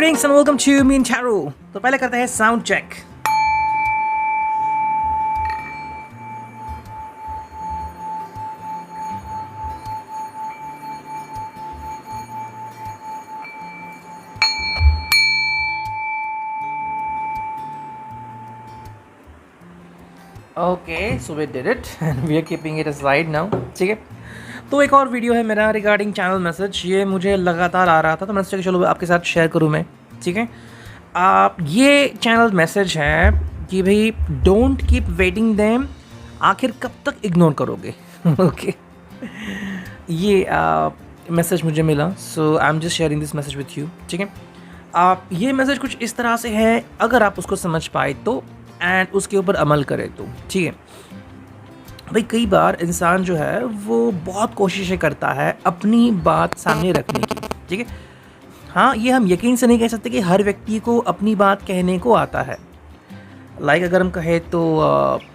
Greetings and welcome to me and Charu। तो पहले करते हैं sound check. Okay, so we did it and we are keeping it aside now. ठीक है, तो एक और वीडियो है मेरा रिगार्डिंग चैनल मैसेज। ये मुझे लगातार आ रहा था तो मैंने सोचा कि चलो आपके साथ शेयर करूँ मैं। ठीक है, आप ये चैनल मैसेज है कि भाई डोंट कीप वेटिंग देम, आखिर कब तक इग्नोर करोगे। ओके ये मैसेज मुझे मिला, so I am just sharing this message with you. ठीक है, आप ये मैसेज कुछ इस तरह से है, अगर आप उसको समझ पाए तो एंड उसके ऊपर अमल करें तो ठीक है। भाई कई बार इंसान जो है वो बहुत कोशिशें करता है अपनी बात सामने रखने की। ठीक है, हाँ ये हम यकीन से नहीं कह सकते कि हर व्यक्ति को अपनी बात कहने को आता है। अगर हम कहें तो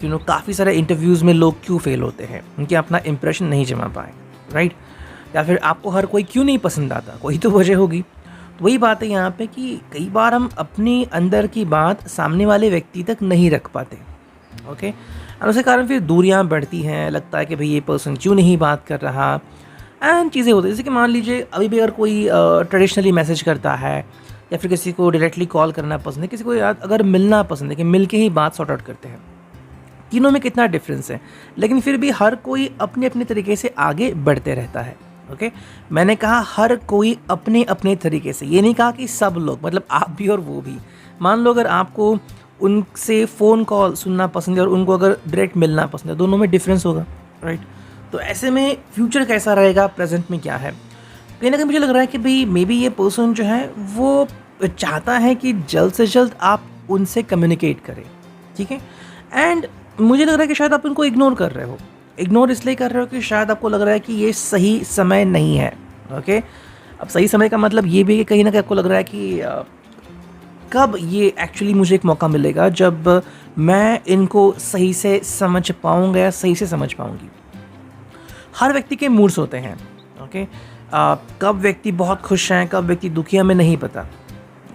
काफ़ी सारे इंटरव्यूज़ में लोग क्यों फेल होते हैं, उनके अपना इम्प्रेशन नहीं जमा पाए, राइट। या फिर आपको हर कोई क्यों नहीं पसंद आता, कोई तो वजह होगी। तो वही बात है यहाँ पे कि कई बार हम अपनी अंदर की बात सामने वाले व्यक्ति तक नहीं रख पाते। ओके, और उसके कारण फिर दूरियां बढ़ती हैं, लगता है कि भाई ये पर्सन क्यों नहीं बात कर रहा एंड चीज़ें होती हैं। जैसे कि मान लीजिए अभी भी अगर कोई ट्रेडिशनली मैसेज करता है या फिर किसी को डायरेक्टली कॉल करना पसंद है, किसी को अगर मिलना पसंद है कि मिल के ही बात सॉर्ट आउट करते हैं, तीनों में कितना डिफरेंस है, लेकिन फिर भी हर कोई अपने अपने तरीके से आगे बढ़ते रहता है। ओके, मैंने कहा हर कोई अपने अपने तरीके से, ये नहीं कहा कि सब लोग, मतलब आप भी और वो भी। मान लो अगर आपको उनसे फ़ोन कॉल सुनना पसंद है और उनको अगर डायरेक्ट मिलना पसंद है, दोनों में डिफरेंस होगा, राइट। तो ऐसे में फ्यूचर कैसा रहेगा, प्रेजेंट में क्या है, कहीं ना कहीं मुझे लग रहा है कि भाई मे बी ये पर्सन जो है वो चाहता है कि जल्द से जल्द आप उनसे कम्युनिकेट करें। ठीक है, एंड मुझे लग रहा है कि शायद आप उनको इग्नोर कर रहे हो। इग्नोर इसलिए कर रहे हो कि शायद आपको लग रहा है कि ये सही समय नहीं है। ओके, अब सही समय का मतलब ये भी है कि कहीं ना कहीं आपको लग रहा है कि कब ये एक्चुअली मुझे एक मौका मिलेगा जब मैं इनको सही से समझ पाऊँगा या सही से समझ पाऊँगी। हर व्यक्ति के मूड्स होते हैं। ओके, कब व्यक्ति बहुत खुश हैं, कब व्यक्ति दुखी है, हमें नहीं पता।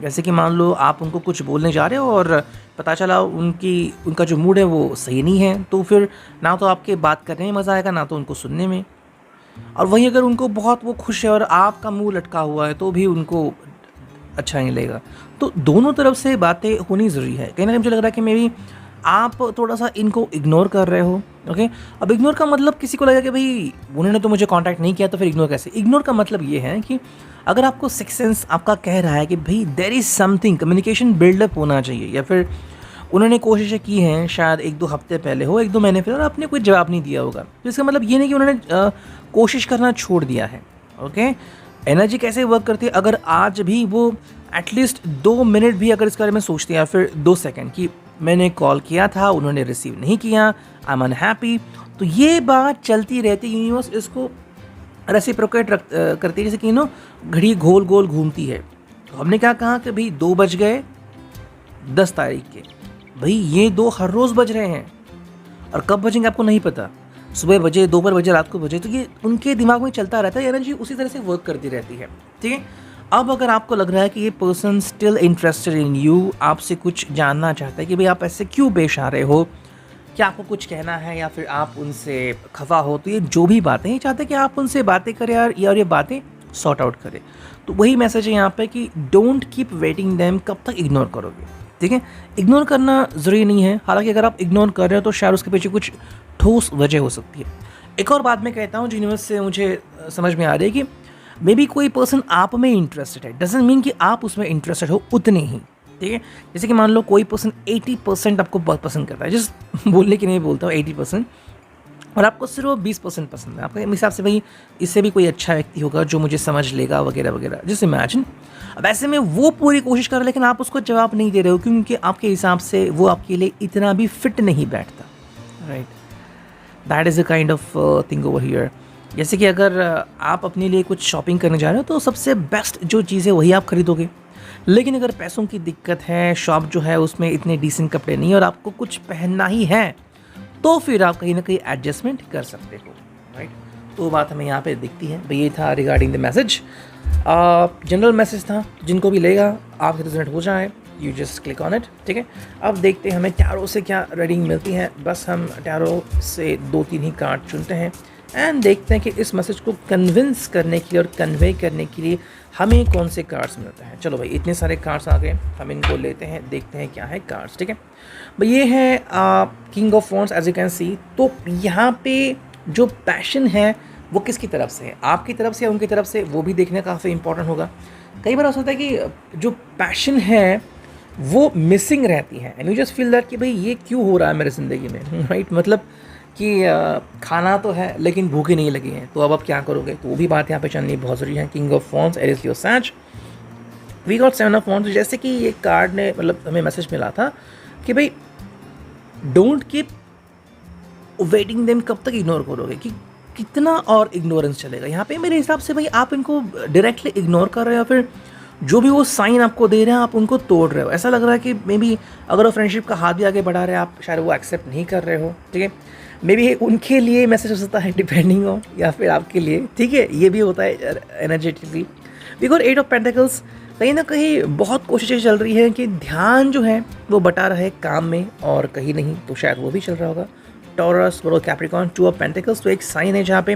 जैसे कि मान लो आप उनको कुछ बोलने जा रहे हो और पता चला उनका जो मूड है वो सही नहीं है, तो फिर ना तो आपके बात करने में मज़ा आएगा, ना तो उनको सुनने में। और वहीं अगर उनको बहुत वो खुश है और आपका मुंह लटका हुआ है तो भी उनको अच्छा नहीं लगेगा। तो दोनों तरफ से बातें होनी ज़रूरी है। कहीं ना कहीं मुझे लग रहा है कि मे बी आप थोड़ा सा इनको इग्नोर कर रहे हो। ओके, अब इग्नोर का मतलब किसी को लगेगा कि भाई उन्होंने तो मुझे कांटेक्ट नहीं किया तो फिर इग्नोर कैसे। इग्नोर का मतलब ये है कि अगर आपको सिक्स सेंस आपका कह रहा है कि भाई there is something, communication buildup होना चाहिए, या फिर उन्होंने कोशिशें की हैं शायद 1-2 हफ्ते पहले हो, 1-2 महीने पहले, और आपने कोई जवाब नहीं दिया होगा, तो इसका मतलब ये नहीं कि उन्होंने कोशिश करना छोड़ दिया है। ओके, एनर्जी कैसे वर्क करती है, अगर आज भी वो एटलीस्ट 2 मिनट भी अगर इस बारे में सोचते हैं या फिर 2 सेकंड कि मैंने कॉल किया था, उन्होंने रिसीव नहीं किया, आई एम अनहैप्पी, तो ये बात चलती रहती। यूनिवर्स इसको रेसिप्रोकेट करती है, जैसे कि घड़ी गोल गोल घूमती है। तो हमने क्या कहा कि भाई 2 बज गए 10 तारीख के, भाई ये 2 हर रोज़ बज रहे हैं, और कब बजेंगे आपको नहीं पता, सुबह बजे, दोपहर बजे, रात को बजे, तो ये उनके दिमाग में चलता रहता है, एनर्जी उसी तरह से वर्क करती रहती है। ठीक है, अब अगर आपको लग रहा है कि ये person still interested in you, आपसे कुछ जानना चाहता है कि भाई आप ऐसे क्यों पेश आ रहे हो, क्या आपको कुछ कहना है या फिर आप उनसे खफा हो, तो ये जो भी बातें ये चाहते हैं कि आप उनसे बातें करें यार, ये बातें सॉर्ट आउट करें। तो वही मैसेज है यहाँ पे कि डोंट कीप वेटिंग देम, कब तक इग्नोर करोगे। ठीक है, इग्नोर करना ज़रूरी नहीं है, हालांकि अगर आप इग्नोर कर रहे हो तो शायद उसके पीछे कुछ ठोस वजह हो सकती है। एक और बात मैं कहता हूँ जो यूनिवर्स से मुझे समझ में आ रही है कि मे बी कोई पर्सन आप में इंटरेस्टेड है, डजंट मीन कि आप उसमें इंटरेस्टेड हो उतने ही। ठीक है, जैसे कि मान लो कोई पर्सन 80% आपको बहुत पसंद करता है, जिस बोलने की नहीं बोलता हूँ 80%, और आपको सिर्फ वो 20% पसंद है। आपके हिसाब से भाई इससे भी कोई अच्छा व्यक्ति होगा जो मुझे समझ लेगा वगैरह वगैरह, जस्ट इमेजिन। अब ऐसे में वो पूरी कोशिश कर रहा है लेकिन आप उसको जवाब नहीं दे रहे हो क्योंकि आपके हिसाब से वो आपके लिए इतना भी फिट नहीं बैठता, right. That is a kind of thing over here. जैसे कि अगर आप अपने लिए कुछ शॉपिंग करने जा रहे हो तो सबसे बेस्ट जो चीज़ है वही आप खरीदोगे, लेकिन अगर पैसों की दिक्कत है, शॉप जो है उसमें इतने डिसेंट कपड़े नहीं और आपको कुछ पहनना ही है, तो फिर आप कहीं ना कहीं एडजस्टमेंट कर सकते हो, राइट। तो बात हमें यहाँ पे दिखती है। भाई ये था regarding the message. General message था, जिनको भी लेगा आपके रिजल्ट हो जाए, you just click on it, ठीक है। अब देखते हैं हमें टैरो से क्या रीडिंग मिलती है। बस हम टैरो से 2-3 ही कार्ड चुनते हैं एंड देखते हैं कि इस मैसेज को कन्विंस करने के लिए और कन्वे करने के लिए हमें कौन से कार्ड्स मिलते हैं। चलो भाई, इतने सारे कार्ड्स आ गए, हम इनको लेते हैं, देखते हैं क्या है कार्ड्स, ठीक है भाई। ये है king of wands as you can see. तो यहाँ पे जो पैशन है वो किसकी तरफ से है, आपकी तरफ से या उनकी तरफ से, वो भी देखना काफ़ी इंपॉर्टेंट होगा। कई बार हो सकता है कि जो पैशन है वो मिसिंग रहती है and you just feel that कि भाई ये क्यों हो रहा है मेरी ज़िंदगी में, राइट। मतलब कि खाना तो है लेकिन भूखे नहीं लगी हैं, तो अब क्या करोगे, तो वो भी बात यहाँ पे जाननी बहुत ज़रूरी है। King of wands, at is your such, we got 7 of wands. जैसे कि ये कार्ड ने मतलब हमें मैसेज मिला था कि भाई डोंट कीप वेटिंग देम, कब तक इग्नोर करोगे, कि कितना और इग्नोरेंस चलेगा। यहाँ पे मेरे हिसाब से भाई आप इनको डायरेक्टली इग्नोर कर रहे हो, फिर जो भी वो साइन आपको दे रहे हैं आप उनको तोड़ रहे हो। ऐसा लग रहा है कि मे बी अगर वो फ्रेंडशिप का हाथ भी आगे बढ़ा रहे हैं, आप शायद वो एक्सेप्ट नहीं कर रहे हो, ठीक है। मे बी उनके लिए मैसेज हो सकता है डिपेंडिंग हो, या फिर आपके लिए, ठीक है, ये भी होता है एनर्जेटिकली। बिकॉज 8 ऑफ पेंटिकल्स, कहीं ना कहीं बहुत कोशिशें चल रही हैं कि ध्यान जो है वो बटा रहे काम में और कहीं नहीं, तो शायद वो भी चल रहा होगा। Taurus, Virgo, Capricorn, 2 of pentacles, तो एक साइन है जहाँ पे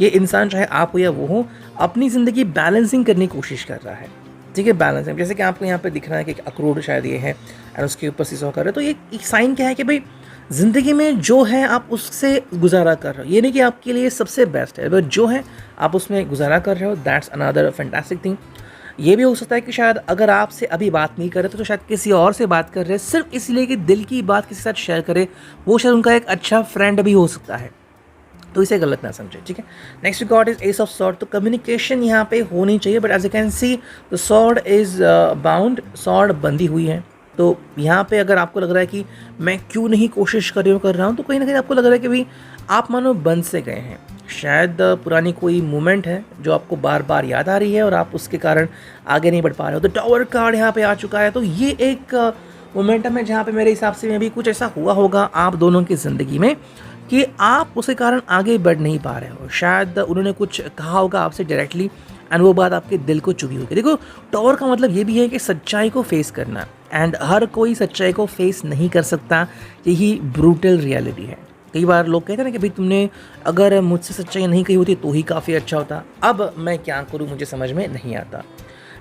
ये इंसान चाहे आप हो या वो हो अपनी ज़िंदगी बैलेंसिंग करने की कोशिश कर रहा है, ठीक है, बैलेंसिंग। जैसे कि आपको यहाँ पे दिख रहा है कि अखरोट शायद ये है और उसके ऊपर सीसॉ कर रहे हो, तो ये एक साइन क्या है कि भाई ज़िंदगी में जो है आप उससे गुजारा कर रहे हो। ये नहीं कि आपके लिए सबसे बेस्ट है, बट जो है आप उसमें गुजारा कर रहे हो, दैट्स अनदर फैंटास्टिक थिंग। ये भी हो सकता है कि शायद अगर आपसे अभी बात नहीं कर रहे तो शायद किसी और से बात कर रहे हैं, सिर्फ इसलिए कि दिल की बात किसी के साथ शेयर करे, वो शायद उनका एक अच्छा फ्रेंड भी हो सकता है, तो इसे गलत ना समझे, ठीक है। Next card is ace of sword, तो कम्युनिकेशन यहाँ पे होनी चाहिए, but as you can see the sword is bound, sword बंधी हुई है। तो यहाँ पे अगर आपको लग रहा है कि मैं क्यों नहीं कोशिश कर रहा हूँ, तो कहीं ना कहीं आपको लग रहा है कि भाई आप मानो बंद से गए हैं। शायद पुरानी कोई मोमेंट है जो आपको बार बार याद आ रही है और आप उसके कारण आगे नहीं बढ़ पा रहे हो। तो टावर कार्ड यहाँ पे आ चुका है, तो ये एक मोमेंटम है जहाँ पे मेरे हिसाब से में भी कुछ ऐसा हुआ होगा आप दोनों की ज़िंदगी में कि आप उसके कारण आगे बढ़ नहीं पा रहे हो। शायद उन्होंने कुछ कहा होगा आपसे डायरेक्टली एंड वो बात आपके दिल को चुभी होगी। देखो, टावर का मतलब ये भी है कि सच्चाई को फेस करना, एंड हर कोई सच्चाई को फेस नहीं कर सकता, यही ब्रूटल रियलिटी है। कई बार लोग कहते हैं ना कि भाई तुमने अगर मुझसे सच्चाई नहीं कही होती तो ही काफ़ी अच्छा होता, अब मैं क्या करूँ मुझे समझ में नहीं आता।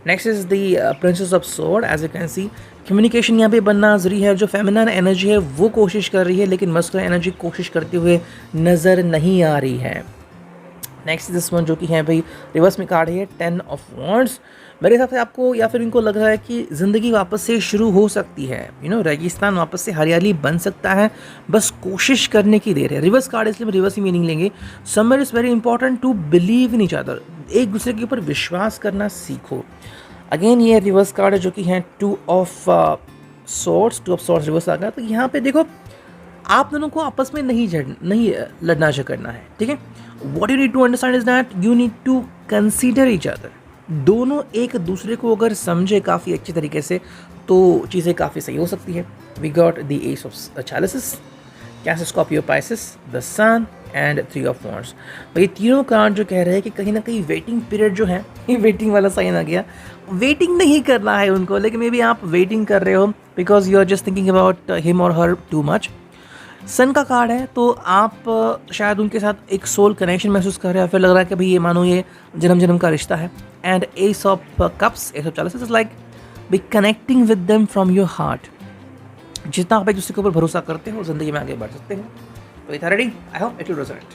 Next is the princess of sword, as you can see communication यहाँ पे बनना ज़रूरी है। जो फेमिनिन एनर्जी है वो कोशिश कर रही है, लेकिन मस्कुलिन एनर्जी कोशिश करते हुए नज़र नहीं आ रही है। नेक्स्ट दिस वन जो कि है भाई रिवर्स में कार्ड है 10 ऑफ वॉन्ड्स। मेरे हिसाब से आपको या फिर इनको लग रहा है कि ज़िंदगी वापस से शुरू हो सकती है, रेगिस्तान वापस से हरियाली बन सकता है, बस कोशिश करने की देर है। रिवर्स कार्ड इसलिए रिवर्स ही मीनिंग लेंगे। Somewhere is very important to believe in each other, एक दूसरे के ऊपर विश्वास करना सीखो। अगेन ये रिवर्स कार्ड है जो कि है 2 ऑफ सॉर्ड्स रिवर्स आ गया। तो यहाँ पे देखो, आप दोनों को आपस में नहीं लड़ना झगड़ना है, ठीक है। What you need to understand is that you need to consider each other. दोनों एक दूसरे को अगर समझे काफ़ी अच्छे तरीके से तो चीज़ें काफ़ी सही हो सकती है। We got the ace of chalices, Cancer, Scorpio, Pisces, the sun and 3 of wands. ये तीनों कार्ड जो कह रहे हैं कि कहीं ना कहीं वेटिंग पीरियड जो है, ये वेटिंग वाला साइन आ गया। वेटिंग नहीं करना है उनको, लेकिन मे बी आप वेटिंग कर रहे हो because you are just thinking about him और हर टू मच। सन का कार्ड है, तो आप शायद उनके साथ एक सोल कनेक्शन महसूस कर रहे हैं, फिर लग रहा है कि भाई ये मानो ये जन्म जन्म का रिश्ता है। And ace of cups, ace of chalices is like be connecting with them from your heart. जितना आप एक दूसरे के ऊपर भरोसा करते हो ज़िंदगी में आगे बढ़ सकते हो। तो it ready, I hope it will result.